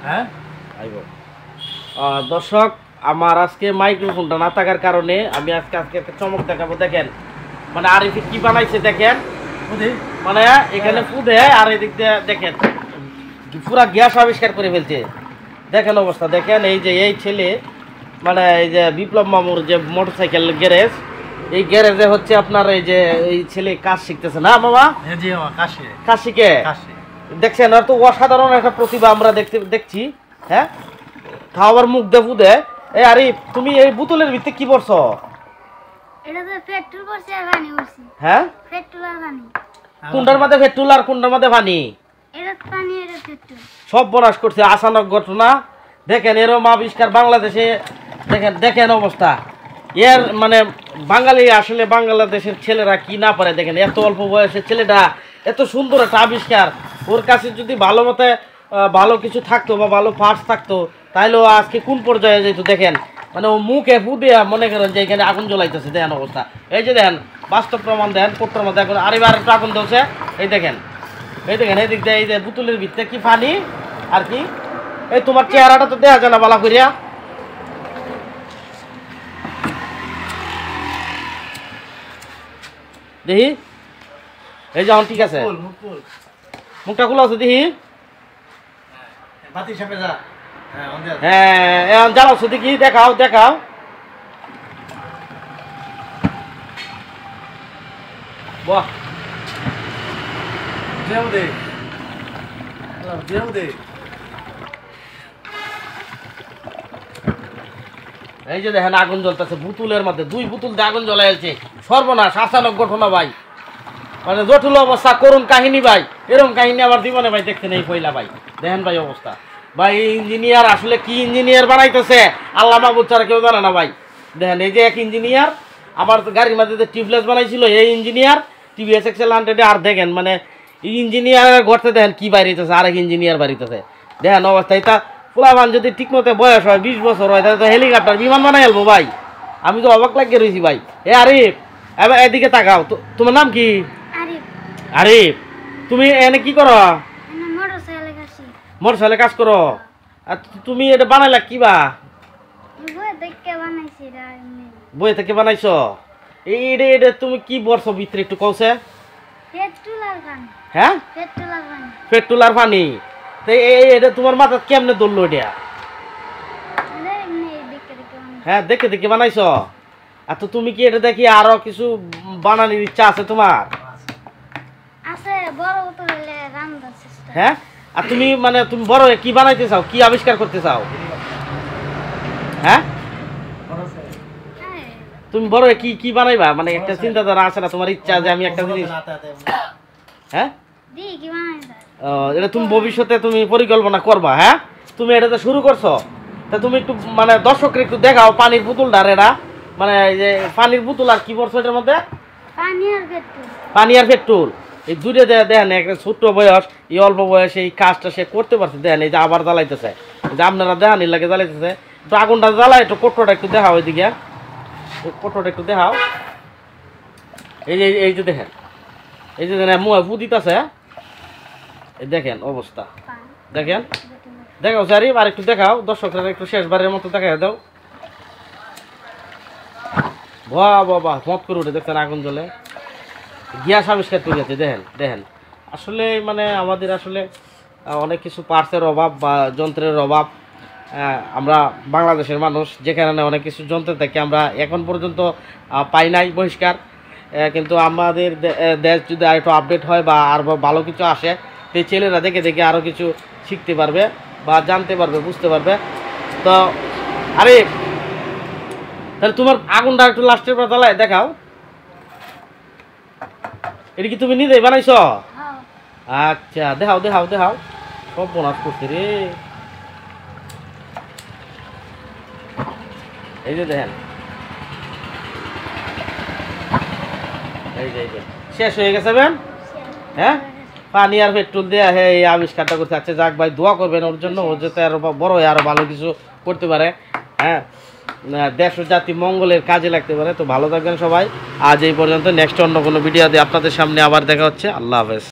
হ্যাঁ আইব। দর্শক, আমার আজকে মাইক্রোফোনটা না থাকার কারণে আমি আজকে একটা চমক দেখাবো। দেখেন মানে আরিফ কি বানাইছে দেখেন, মানে এখানে ফুদে আর এদিক দিয়ে দেখেন পুরা গ্যাস আবিষ্কার করে ফেলছে। দেখেন অবস্থা, দেখেন এই যে এই ছেলে মানে এই যে বিপ্লব মামুর যে মোটরসাইকেল গ্যারেজ, এই গ্যারেজে হচ্ছে আপনার এই যে এই ছেলে কাজ শিখতেছে না মামা? জি মামা, কাশি কাজ শিখে দেখছেন, আর তো অসাধারণ একটা প্রতিভা আমরা দেখছি। হ্যাঁ, খাওয়ার মুখ দে ফুদে। এই আরিফ, তুমি এই বোতলের ভিতরে কি করছো? এটাতে পেট্রোল ভরছি আর পানি ভরছি। হ্যাঁ, পেট্রোল আর পানি। কুন্ডার মধ্যে পেট্রোল আর কুন্ডার মধ্যে পানি, এটা পানি এটা পেট্রোল। সব বনাশ করছে। আচানক ঘটনা। দেখেন এরম আবিষ্কার বাংলাদেশে, দেখেন দেখেন অবস্থা এর, মানে বাঙালি আসলে বাংলাদেশের ছেলেরা কি না পারে দেখেন। এত অল্প বয়সের ছেলেটা এত সুন্দর একটা আবিষ্কার, ওর কাছে যদি ভালো মতে ভালো কিছু থাকতো বা ভালো পার্টস থাকতো তাহলে ও আজকে কোন পর্যায়ে যেত। দেখেন মানে ও মুখে ফু দিয়া মনে করেন যে এখানে আগুন জ্বলাইতেছে। দেখেন অবস্থা, এই যে দেখেন বাস্তব প্রমাণ দেন পোট্টার মধ্যে এখন আরেকবার একটু আগুন ধরছে। এই দেখেন, এই দেখেন এই দিক দিয়ে এই যে বোতলের ভিতরে কি পানি আর কি। এই তোমার চেহারাটা তো দেখা যায় না বালা করিয়া। দেখি এই যেমন ঠিক আছে, মুখটা খোলা আছে দেখি। হ্যাঁ এখন জ্বালাচ্ছ দেখি, দেখাও দেখাও। বাহ, এই যে দেখেন আগুন জ্বলতেছে বোতলের মধ্যে, 2 বোতল দিয়ে আগুন জ্বলাইছে। সর্বনাশ, আচানক ঘটনা ভাই, মানে জটিল অবস্থা, করুন কাহিনী ভাই। এরকম কাহিনী আবার জীবনে ভাই দেখতে নেই পয়লা ভাই। দেখেন ভাই অবস্থা ভাই, ইঞ্জিনিয়ার আসলে কি ইঞ্জিনিয়ার বানাইতেছে আল্লাহ মাহবুব ছাড়া কেউ জানে না ভাই। দেখেন এই যে এক ইঞ্জিনিয়ার আবার গাড়ির মধ্যে যে টিউবলেস বানাইছিল এই ইঞ্জিনিয়ার টিভিএস এক্সেল 100 আর দেখেন মানে ইঞ্জিনিয়ার ঘরতে দেখেন কি বাড়িতেছে, আরেক ইঞ্জিনিয়ার বাড়িতেছে। দেখেন অবস্থা, এটা পোলাবান যদি ঠিক মতো বয়স হয় 20 বছর হয় তাহলে তো হেলিকপ্টার বিমান বানাই আলবো ভাই। আমি তো অবাক লাগিয়ে রয়েছি ভাই। এ আরিফ এবার এদিকে তাকাও, তোমার নাম কি? আরিফ। আরিফ, তুমি এনে কি করো? এনে মোটরসাইকেলে কাশি। মোটরসাইকেলে কাজ করো? আর তুমি এটা বানাইলা কিবা? বই দেখে বানাইছি এটা এমনি। বই থেকে বানাইছো? এইটা এটা তুমি কি বলছো ভিতরে একটু কওছে? পেট্রোল আর পানি। হ্যাঁ, পেট্রোল আর পানি। পেট্রোল আর পানি। তো এটা তোমার মাথা কেমনে ধরলো এটা? এটা এমনি দেখে দেখে বানাইছি। হ্যাঁ, দেখে দেখে বানাইছো। আর তো তুমি কি এটা দেখি আরো কিছু বানানোর ইচ্ছা আছে তোমার? আছে বড় বোতল হলে রান্নার চেষ্টা। হ্যাঁ, আর তুমি মানে তুমি বড় হয়ে কি বানাইতে চাও, কি আবিষ্কার করতে চাও? হ্যাঁ, হ্যাঁ, তুমি বড় হয়ে কি কি বানাইবা, মানে একটা চিন্তাধারা আছে না তোমার, ইচ্ছা যে আমি একটা জিনিস। হ্যাঁ, দি কি বানাইছি? এটা তুমি ভবিষ্যতে তুমি পরিকল্পনা করবা। হ্যাঁ, তুমি এটাতে শুরু করছো, তা তুমি একটু মানে দর্শককে একটু দেখাও পানির বোতলটা। এটা মানে এই যে পানির বোতল আর কি বলছো এটার মধ্যে? পানি আর পেট্রোল। পানি আর পেট্রোল, এই দুটো দেখেন একটা ছোট্ট বয়স, এই অল্প বয়সে এই কাজটা সে করতে পারছে। দেখেন এই যে আবার জ্বালাইতেছে, এই যে আপনারা দেখেন এর লাগে জ্বালাইতেছে। একটু আগুনটা জ্বালায়, একটু কোট্টোটা একটু দেখাও, ওইদিকে কোট্টোটা একটু দেখাও। এই যে এই যে দেখেন, এই যে দেখেন মুয়া ফুদিতেছে। এই দেখেন অবস্থা, পানি দেখেন পেট্রোল। দেখাও স্যার, আর একটু দেখাও দর্শকরা, একটু শেষবারের মতো দেখাই দাও। বাহ বাহ বাহ, মত করে উঠে দেখছেন আগুন জ্বলে, গ্যাস আবিষ্কার করে গেছে। দেখেন দেখেন আসলে মানে আমাদের আসলে অনেক কিছু পার্টসের অভাব বা যন্ত্রের অভাব। আমরা বাংলাদেশের মানুষ, যেখানে অনেক কিছু যন্ত্র থেকে আমরা এখন পর্যন্ত পাই নাই বহিষ্কার। কিন্তু আমাদের দেশ যদি আর একটু আপডেট হয় বা আর ভালো কিছু আসে, সেই ছেলেরা দেখে দেখে আরও কিছু শিখতে পারবে বা জানতে পারবে, বুঝতে পারবে। তো আরে তাহলে তোমার আগুনটা একটু লাস্টের পর জ্বালায় দেখাও। এটা কি তুমি নিজেই বানাইছো? হ্যাঁ, আচ্ছা, দেখাও দেখাও দেখাও। সব বোনাস করছে রে। এই যে দেখেন, এই যে শেষ হয়ে গেছে বেন। হ্যাঁ, পানি আর পেট্রোল দিয়ে এই আবিষ্কারটা করতে। আচ্ছা যাক ভাই, দোয়া করবেন ওর জন্য, ও যাতে আরো বড় হয়ে আরো ভালো কিছু করতে পারে। হ্যাঁ, দেশ ও জাতি মঙ্গলের কাজে লাগতে পারে। তো ভালো থাকবেন সবাই। আজ এই পর্যন্ত, নেক্সট অন্য কোনো ভিডিও দিয়ে আপনাদের সামনে আবার দেখা হচ্ছে। আল্লাহ হাফেজ।